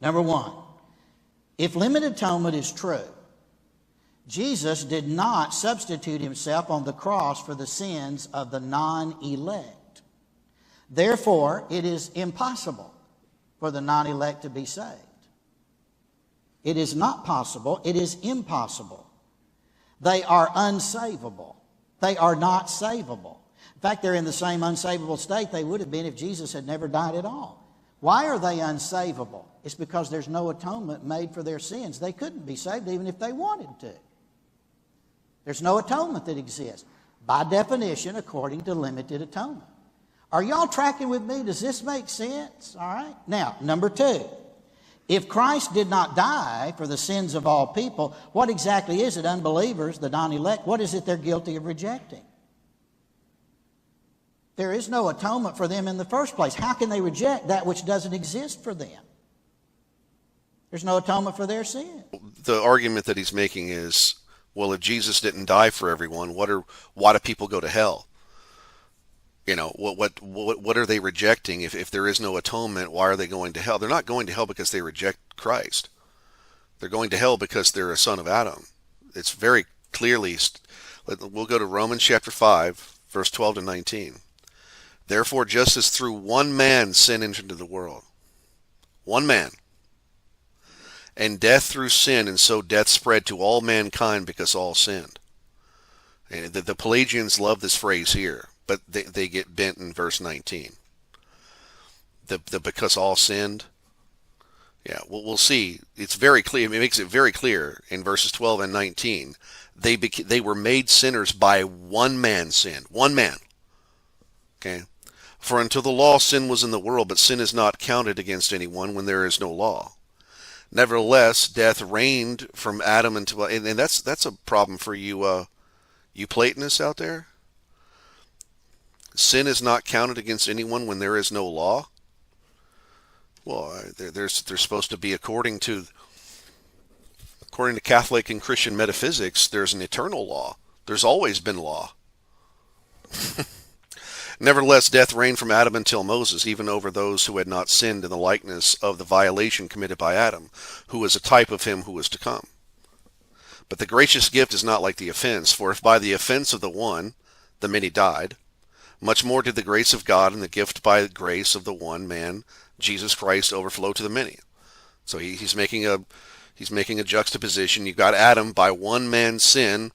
Number one, if limited atonement is true, Jesus did not substitute himself on the cross for the sins of the non-elect. Therefore, it is impossible for the non-elect to be saved. It is not possible. It is impossible. They are unsavable. They are not savable. In fact, they're in the same unsavable state they would have been if Jesus had never died at all. Why are they unsavable? It's because there's no atonement made for their sins. They couldn't be saved even if they wanted to. There's no atonement that exists, by definition, according to limited atonement. Are y'all tracking with me? Does this make sense? All right. Now, number two, if Christ did not die for the sins of all people, what exactly is it, unbelievers, the non-elect, what is it they're guilty of rejecting? There is no atonement for them in the first place. How can they reject that which doesn't exist for them? There's no atonement for their sin. The argument that he's making is, well, if Jesus didn't die for everyone, why do people go to hell? You know, what are they rejecting? If there is no atonement, why are they going to hell? They're not going to hell because they reject Christ. They're going to hell because they're a son of Adam. It's very clearly, we'll go to Romans chapter 5, verse 12 to 19. Therefore, just as through one man sin entered into the world, one man, and death through sin, and so death spread to all mankind because all sinned. And the Pelagians love this phrase here, but they get bent in verse 19. The because all sinned. Yeah, we'll see. It's very clear. It makes it very clear in verses 12 and 19. They were made sinners by one man's sin. One man. Okay. For until the law, sin was in the world, but sin is not counted against anyone when there is no law. Nevertheless, death reigned from Adam until, and that's a problem for you Platonists out there. Sin is not counted against anyone when there is no law. Well, they're supposed to be according to Catholic and Christian metaphysics. There's an eternal law. There's always been law. Nevertheless, death reigned from Adam until Moses, even over those who had not sinned in the likeness of the violation committed by Adam, who was a type of him who was to come. But the gracious gift is not like the offense, for if by the offense of the one the many died, much more did the grace of God and the gift by the grace of the one man, Jesus Christ, overflow to the many. So he's making a juxtaposition. You've got Adam, by one man's sin,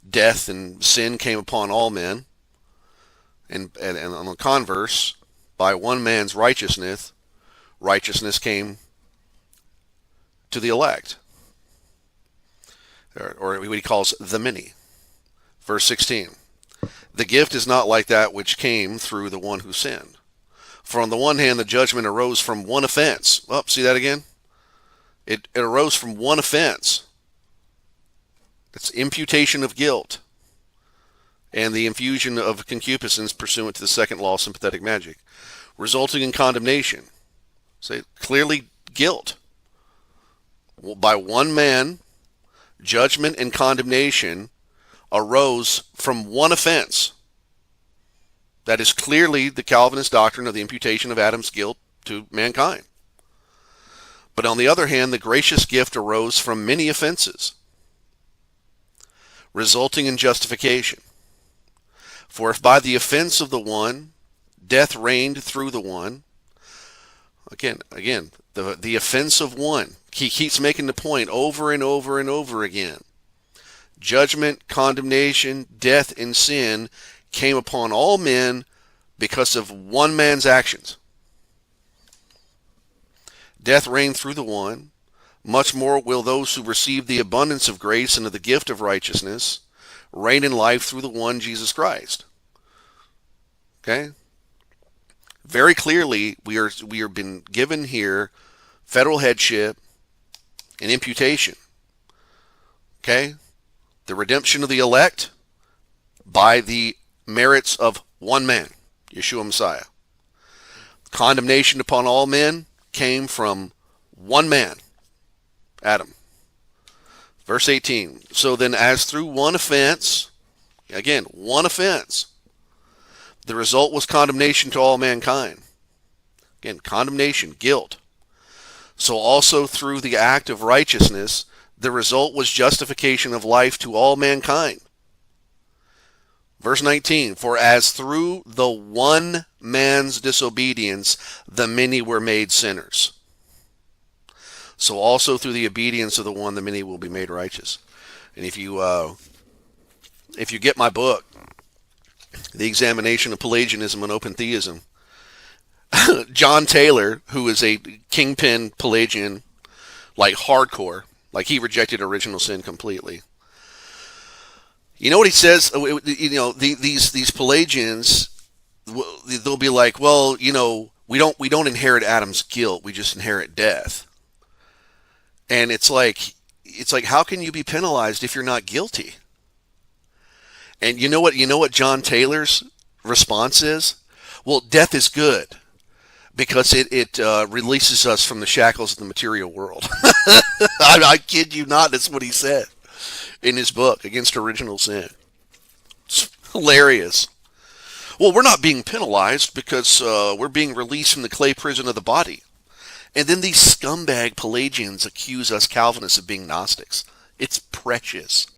death and sin came upon all men. And on the converse, by one man's righteousness came to the elect, or what he calls the many. Verse 16, the gift is not like that which came through the one who sinned. For on the one hand, the judgment arose from one offense. Oh, see that again? It arose from one offense. It's imputation of guilt. And the infusion of concupiscence pursuant to the second law of sympathetic magic, resulting in condemnation. Say clearly guilt. By one man, judgment and condemnation arose from one offense. That is clearly the Calvinist doctrine of the imputation of Adam's guilt to mankind. But on the other hand, the gracious gift arose from many offenses, resulting in justification. For if by the offense of the one, death reigned through the one, again, the offense of one, he keeps making the point over and over and over again. Judgment, condemnation, death, and sin came upon all men because of one man's actions. Death reigned through the one, much more will those who receive the abundance of grace and of the gift of righteousness reign in life through the one Jesus Christ. Okay? Very clearly, we are been given here federal headship and imputation. Okay? The redemption of the elect by the merits of one man, Yeshua Messiah. Condemnation upon all men came from one man, Adam. Verse 18, so then as through one offense, again, one offense, the result was condemnation to all mankind. Again, condemnation, guilt. So also through the act of righteousness, the result was justification of life to all mankind. Verse 19, for as through the one man's disobedience, the many were made sinners. So also through the obedience of the one, the many will be made righteous. And if you get my book, The Examination of Pelagianism and Open Theism, John Taylor, who is a kingpin Pelagian, like hardcore, like he rejected original sin completely. You know what he says? You know, these Pelagians, they'll be like, well, you know, we don't inherit Adam's guilt, we just inherit death. And it's like how can you be penalized if you're not guilty? And you know what John Taylor's response is? Well, death is good because it releases us from the shackles of the material world. I kid you not, that's what he said in his book, Against Original Sin. It's hilarious. Well, we're not being penalized because we're being released from the clay prison of the body. And then these scumbag Pelagians accuse us Calvinists of being Gnostics. It's precious.